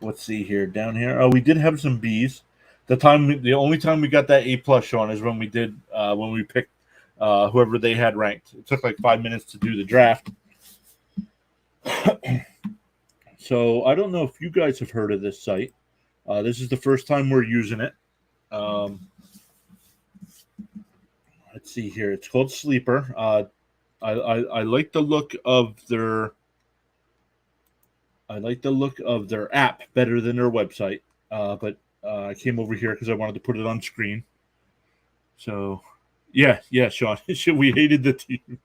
Let's see here. Down here. Oh, we did have some B's. The only time we got that A plus on is when we picked whoever they had ranked. It took like 5 minutes to do the draft. So I don't know if you guys have heard of this site. This is the first time we're using it. Let's see here. It's called Sleeper. I like the look of their. I like the look of their app better than their website. But I came over here because I wanted to put it on screen. So, yeah, Sean. We hated the team.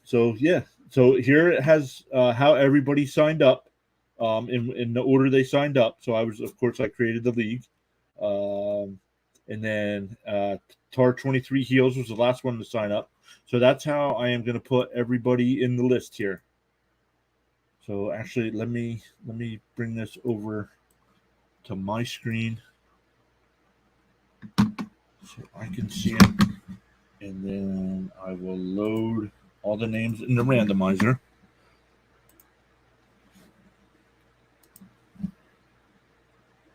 So yeah, so here it has how everybody signed up, in the order they signed up. So I was, of course, I created the league, um, and then Tar 23 Heels was the last one to sign up. So that's how I am going to put everybody in the list here. So actually, let me bring this over to my screen so I can see it, and then I will load all the names in the randomizer.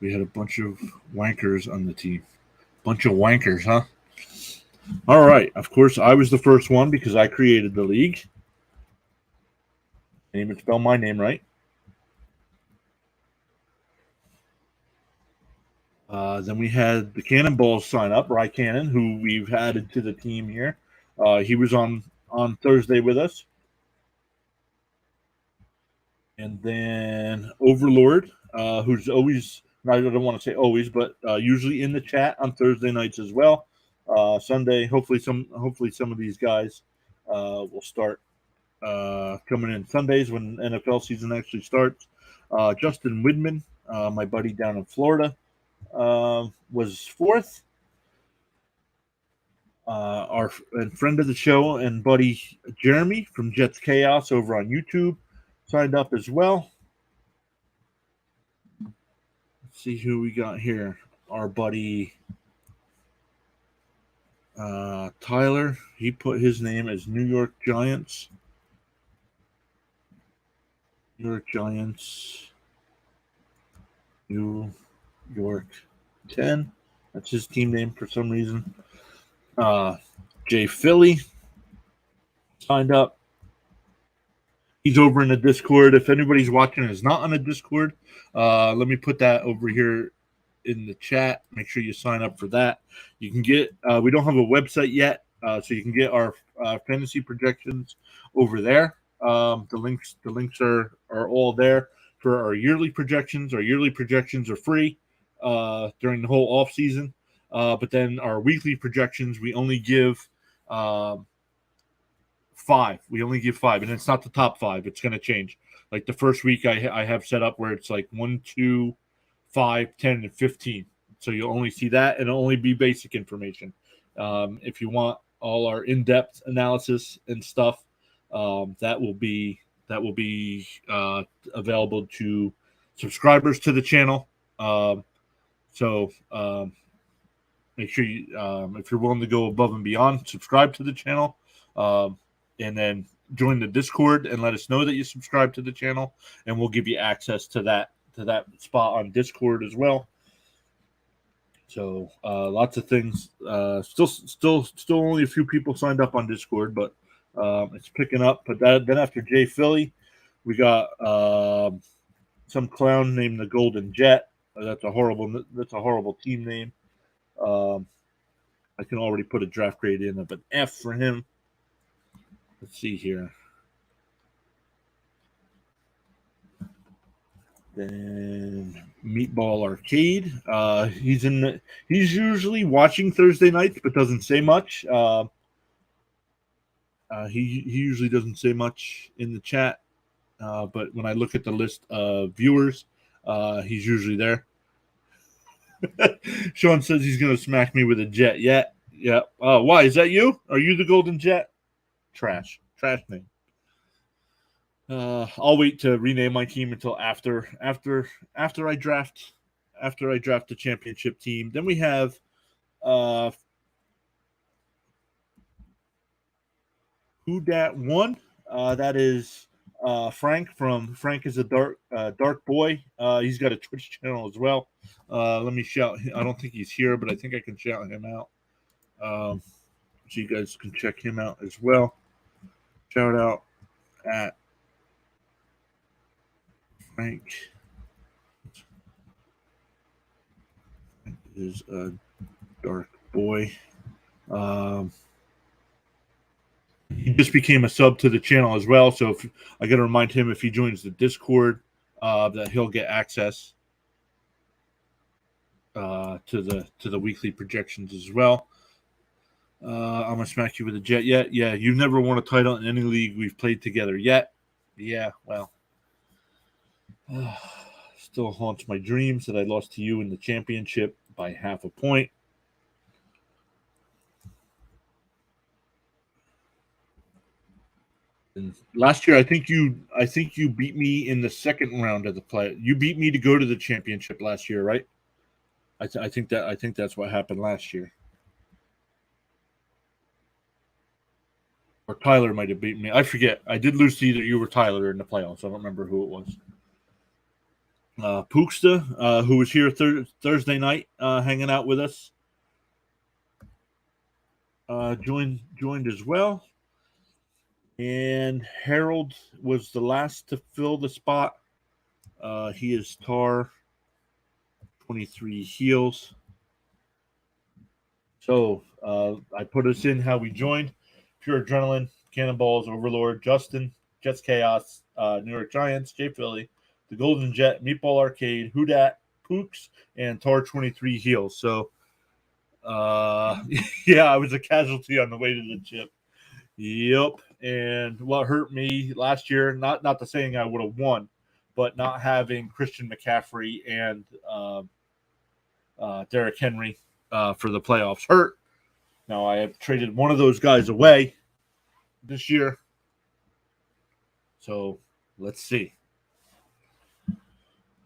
We had a bunch of wankers on the team. Bunch of wankers, huh? All right. Of course, I was the first one because I created the league. Can't even spell my name right. Then we had the Cannonballs sign up, Rye Cannon, who we've added to the team here. He was on Thursday with us. And then Overlord, who's always, I don't want to say always, but usually in the chat on Thursday nights as well. Sunday, hopefully some of these guys will start coming in Sundays when NFL season actually starts. Justin Widman, my buddy down in Florida, was fourth. Our friend of the show and buddy Jeremy from Jets Chaos over on YouTube signed up as well. Let's see who we got here. Our buddy Tyler, he put his name as New York Giants. New York Giants. New York 10. That's his team name for some reason. Jay Philly signed up. He's over in the Discord. If anybody's watching and is not on the Discord, let me put that over here in the chat. Make sure you sign up for that. You can get, we don't have a website yet, so you can get our fantasy projections over there. The links are all there for our yearly projections. Our yearly projections are free during the whole off season, but then our weekly projections we only give five. We only give five, and it's not the top five. It's going to change. Like the first week, I have set up where it's like 1, 2, 5, 10, and 15. So you'll only see that, and it'll only be basic information. If you want all our in-depth analysis and stuff, that will be available to subscribers to the channel. So make sure you, if you're willing to go above and beyond, subscribe to the channel, and then join the Discord and let us know that you subscribe to the channel, and we'll give you access to that spot on Discord as well. So lots of things. Still only a few people signed up on Discord, but it's picking up. But then after Jay Philly, we got some clown named the Golden Jet. That's a horrible team name. I can already put a draft grade in of an F for him. Let's see here. Then Meatball Arcade. He's usually watching Thursday nights, but doesn't say much. He usually doesn't say much in the chat. But when I look at the list of viewers, he's usually there. Sean says he's going to smack me with a jet. Yeah. Why? Is that you? Are you the Golden Jet? Trash name. I'll wait to rename my team until after I draft the championship team. Then we have Who Dat One. That is Frank from Frank is a dark boy. He's got a Twitch channel as well. Let me shout. I don't think he's here, but I think I can shout him out. So you guys can check him out as well. Shout out at Frank is a dark boy. He just became a sub to the channel as well. So I got to remind him if he joins the Discord that he'll get access to the weekly projections as well. I'm gonna smack you with a jet yet. Yeah, you've never won a title in any league we've played together yet. Yeah, well, still haunts my dreams that I lost to you in the championship by half a point. And last year, I think you beat me in the second round of the play. You beat me to go to the championship last year, right? I think that's what happened last year. Or Tyler might have beaten me. I forget. I did lose to either you or Tyler in the playoffs. I don't remember who it was. Pooksta, who was here Thursday night, hanging out with us, joined as well. And Harold was the last to fill the spot. He is Tar 23 heels. So I put us in how we joined: Pure Adrenaline, Cannonballs, Overlord, Justin, Jets Chaos, New York Giants, Jay Philly, the Golden Jet, Meatball Arcade, Who Dat, Pooks, and Tar 23 heels. So yeah, I was a casualty on the way to the chip. Yep. And what hurt me last year, not the saying I would have won, but not having Christian McCaffrey and Derrick Henry for the playoffs hurt. Now I have traded one of those guys away this year. So let's see.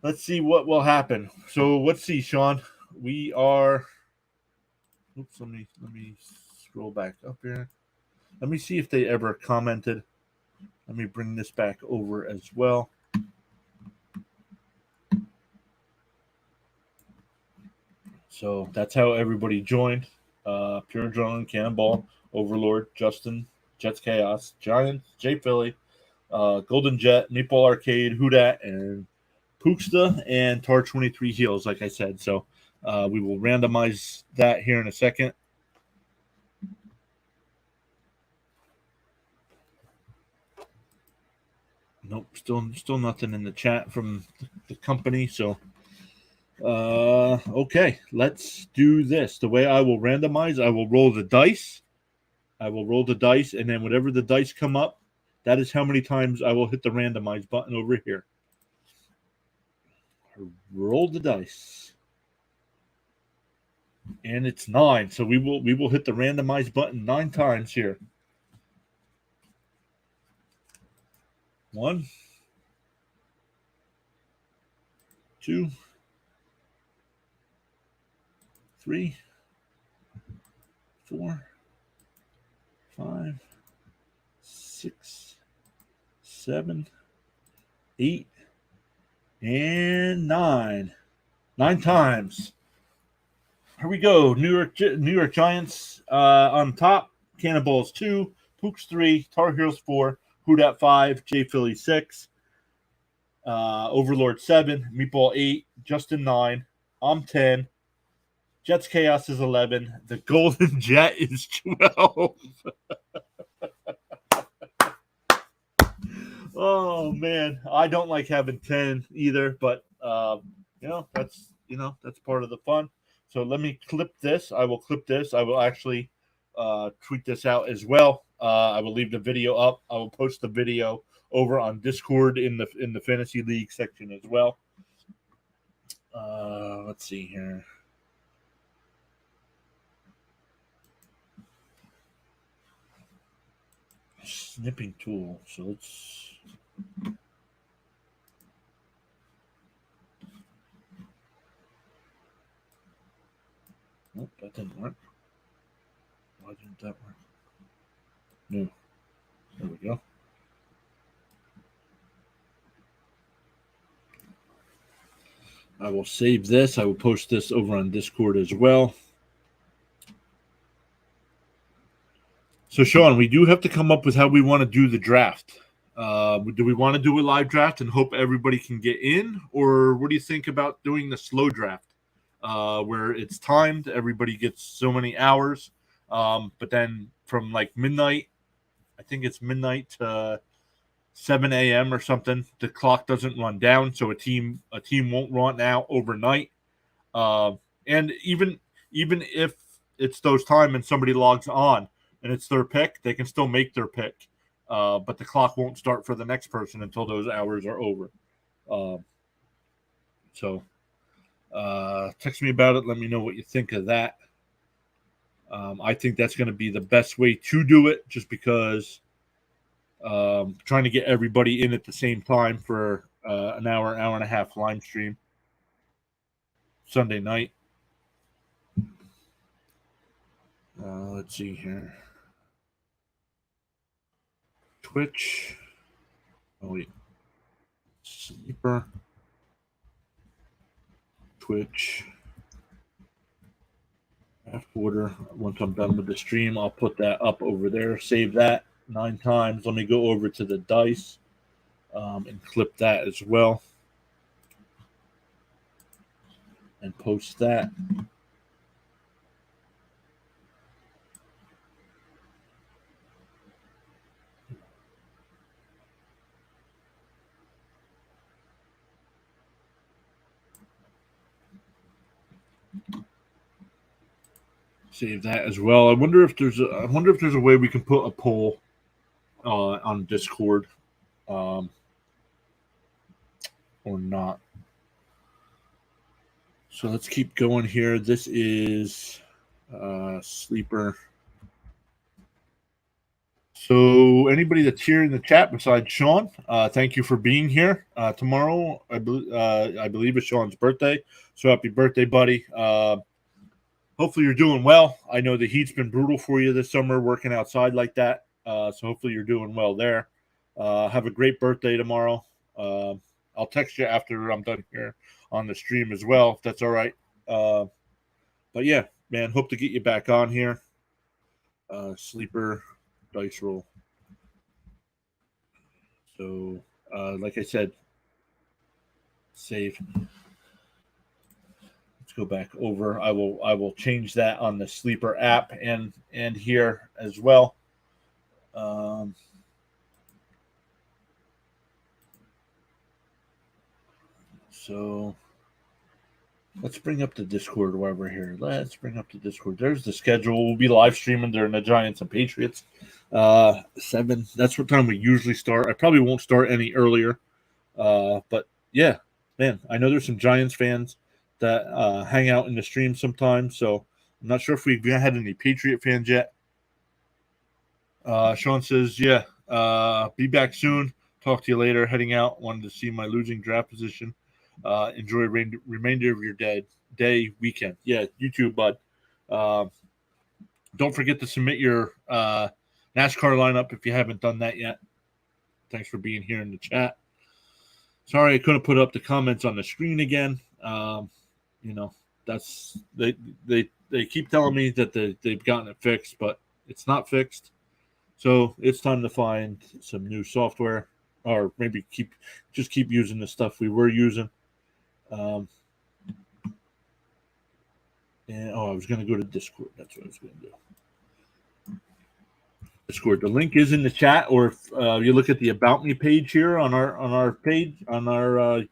Let's see what will happen. So let's see, Sean. We are. Oops. Let me scroll back up here. Let me see if they ever commented. Let me bring this back over as well. So that's how everybody joined. Pure Adrenaline, Cannonball, Overlord, Justin, Jets Chaos, Giants, Jay Philly, Golden Jet, Meatball Arcade, Who Dat, and Pooksta, and Tar 23 heels, like I said. So we will randomize that here in a second. Nope, still nothing in the chat from the company. So okay, let's do this. The way I will randomize, I will roll the dice. And then whatever the dice come up, that is how many times I will hit the randomize button over here. Roll the dice. And it's 9. So we will hit the randomize button 9 times here. 1, 2, 3, 4, 5, 6, 7, 8, and 9. 9 times. Here we go. New York Giants on top. Cannonballs 2, Pooks 3, Tar Heels 4, Who Dat 5, Jay Philly 6, Overlord 7, Meatball 8, Justin 9, I'm 10, Jets Chaos is 11, the Golden Jet is 12. Oh man, I don't like having 10 either, but that's part of the fun. So let me clip this. I will clip this. I will actually tweet this out as well. I will leave the video up. I will post the video over on Discord in the Fantasy League section as well. Let's see here. Snipping tool. So let's. Nope, that didn't work. Why didn't that work? No. There we go. I will save this. I will post this over on Discord as well. So, Sean, we do have to come up with how we want to do the draft. Do we want to do a live draft and hope everybody can get in? Or what do you think about doing the slow draft where it's timed, everybody gets so many hours, but then from like midnight, I think it's midnight to 7 a.m. or something, the clock doesn't run down, so a team won't run out overnight. And even if it's those time and somebody logs on and it's their pick, they can still make their pick, but the clock won't start for the next person until those hours are over. So text me about it. Let me know what you think of that. I think that's going to be the best way to do it, just because trying to get everybody in at the same time for an hour and a half live stream Sunday night. Let's see here. Twitch. Oh, wait. Sleeper. Twitch. Order. Once I'm done with the stream, I'll put that up over there. Save that 9 times. Let me go over to the dice and clip that as well. And post that. Save that as well. I wonder if there's a way we can put a poll on Discord, or not. So let's keep going here. This is Sleeper. So anybody that's here in the chat besides Sean, thank you for being here. Tomorrow, I believe it's Sean's birthday. So happy birthday, buddy. Hopefully you're doing well. I know the heat's been brutal for you this summer working outside like that. So hopefully you're doing well there. Have a great birthday tomorrow. I'll text you after I'm done here on the stream as well, if that's all right. But yeah, man, hope to get you back on here. Sleeper dice roll. So like I said, save. Go back over. I will change that on the Sleeper app and here as well. So let's bring up the Discord while we're here. Let's bring up the Discord. There's the schedule. We'll be live streaming during the Giants and Patriots. 7. That's what time we usually start. I probably won't start any earlier. But yeah, man, I know there's some Giants fans that hang out in the stream sometimes. So I'm not sure if we've had any Patriot fans yet. Sean says, yeah, be back soon. Talk to you later. Heading out. Wanted to see my losing draft position. Enjoy remainder of your day weekend. Yeah, you too, bud. Don't forget to submit your NASCAR lineup if you haven't done that yet. Thanks for being here in the chat. Sorry I couldn't put up the comments on the screen again. That's they keep telling me that they've gotten it fixed, but it's not fixed. So it's time to find some new software, or maybe keep using the stuff we were using. I was going to go to Discord. That's what I was going to do. Discord. The link is in the chat, or if you look at the About Me page here on our page on our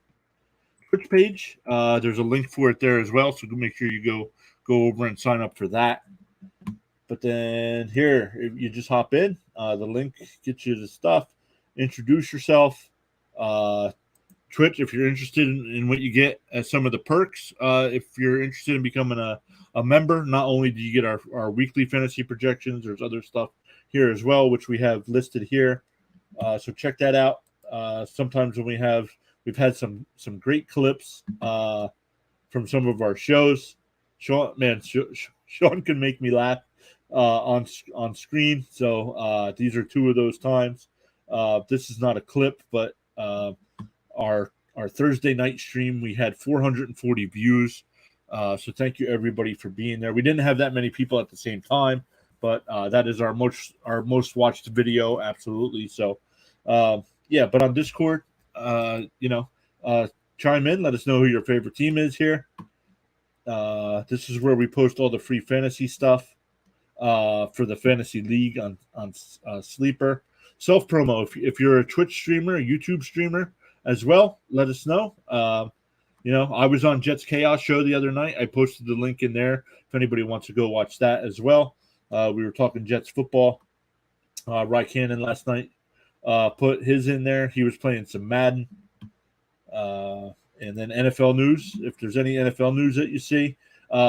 Twitch page, there's a link for it there as well. So make sure you go over and sign up for that. But then here, if you just hop in, the link gets you the stuff. Introduce yourself. Twitch, if you're interested in what you get as some of the perks. If you're interested in becoming a member, not only do you get our weekly fantasy projections, there's other stuff here as well, which we have listed here. So check that out. Sometimes when we've had some great clips from some of our shows. Sean can make me laugh on screen. So these are 2 of those times. This is not a clip, but our Thursday night stream, we had 440 views. So thank you everybody for being there. We didn't have that many people at the same time, but that is our most watched video. Absolutely. So yeah, but on Discord, chime in, let us know who your favorite team is here. This is where we post all the free fantasy stuff for the fantasy league on Sleeper. Self promo. If you're a Twitch streamer, a YouTube streamer as well, let us know. I was on Jets Chaos Show the other night. I posted the link in there if anybody wants to go watch that as well. We were talking Jets football. Rye Cannon last night put his in there. He was playing some Madden. And then NFL news, if there's any NFL news that you see.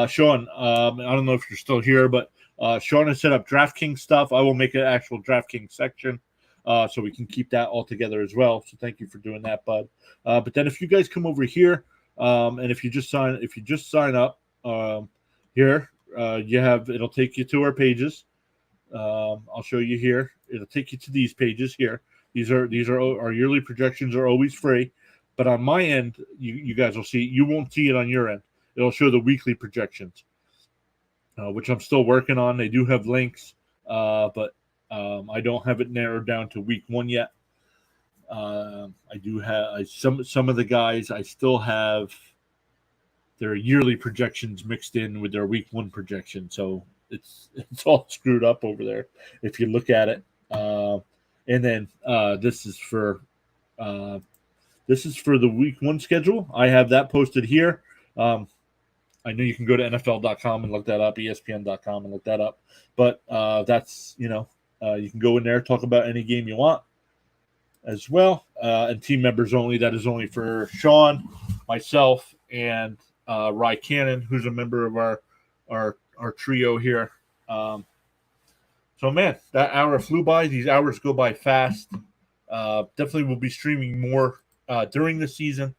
Sean, I don't know if you're still here, but Sean has set up DraftKings stuff. I will make an actual DraftKings section so we can keep that all together as well. So thank you for doing that, bud. But then if you guys come over here and if you just sign up here, it'll take you to our pages. I'll show you here. It'll take you to these pages here. These are our yearly projections are always free. But on my end, you guys will see. You won't see it on your end. It'll show the weekly projections, which I'm still working on. They do have links, but I don't have it narrowed down to week 1 yet. I do have some of the guys. I still have their yearly projections mixed in with their week 1 projection, so it's all screwed up over there if you look at it. And then this is for. This is for the week 1 schedule. I have that posted here. I know you can go to NFL.com and look that up, ESPN.com and look that up. But that's, you can go in there, talk about any game you want as well. And team members only. That is only for Sean, myself, and Rye Cannon, who's a member of our trio here. So, man, that hour flew by. These hours go by fast. Definitely will be streaming more during the season.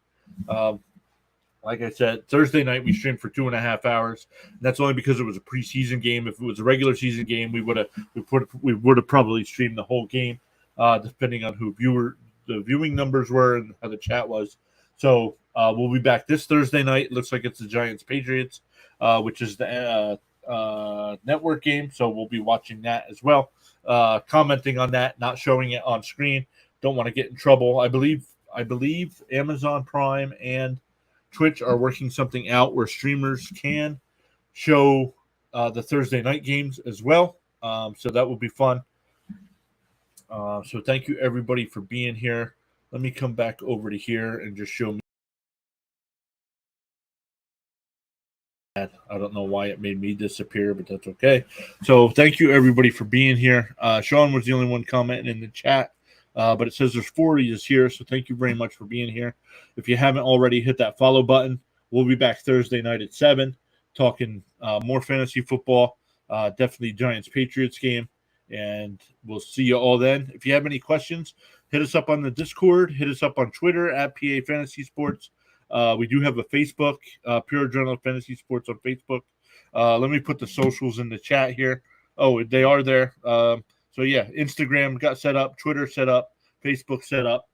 Like I said, Thursday night we streamed for 2.5 hours. And that's only because it was a preseason game. If it was a regular season game, we would have probably streamed the whole game, depending on who the viewing numbers were and how the chat was. So we'll be back this Thursday night. It looks like it's the Giants Patriots, which is the network game. So we'll be watching that as well, commenting on that, not showing it on screen. Don't want to get in trouble. I believe Amazon Prime and Twitch are working something out where streamers can show the Thursday night games as well. So that will be fun. So thank you everybody for being here. Let me come back over to here and just show me. I don't know why it made me disappear, but that's okay. So thank you everybody for being here. Sean was the only one commenting in the chat. But it says there's 40 is here, so thank you very much for being here. If you haven't already, hit that follow button. We'll be back Thursday night at 7, talking more fantasy football, definitely Giants-Patriots game, and we'll see you all then. If you have any questions, hit us up on the Discord, hit us up on Twitter at PA Fantasy Sports. We do have a Facebook, Pure Adrenaline Fantasy Sports on Facebook. Let me put the socials in the chat here. Oh, they are there. So, yeah, Instagram got set up, Twitter set up, Facebook set up,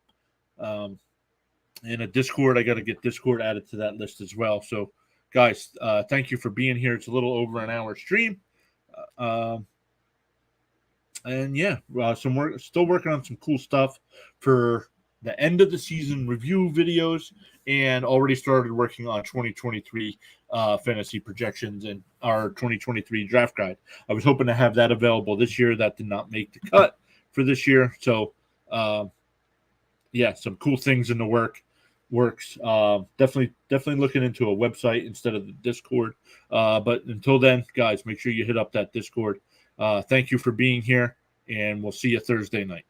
and a Discord. I got to get Discord added to that list as well. So, guys, thank you for being here. It's a little over an hour stream. And, yeah, still working on some cool stuff for the end of the season review videos, and already started working on 2023 fantasy projections and our 2023 draft guide. I was hoping to have that available this year. That did not make the cut for this year. So, some cool things in the works. Definitely looking into a website instead of the Discord. But until then, guys, make sure you hit up that Discord. Thank you for being here, and we'll see you Thursday night.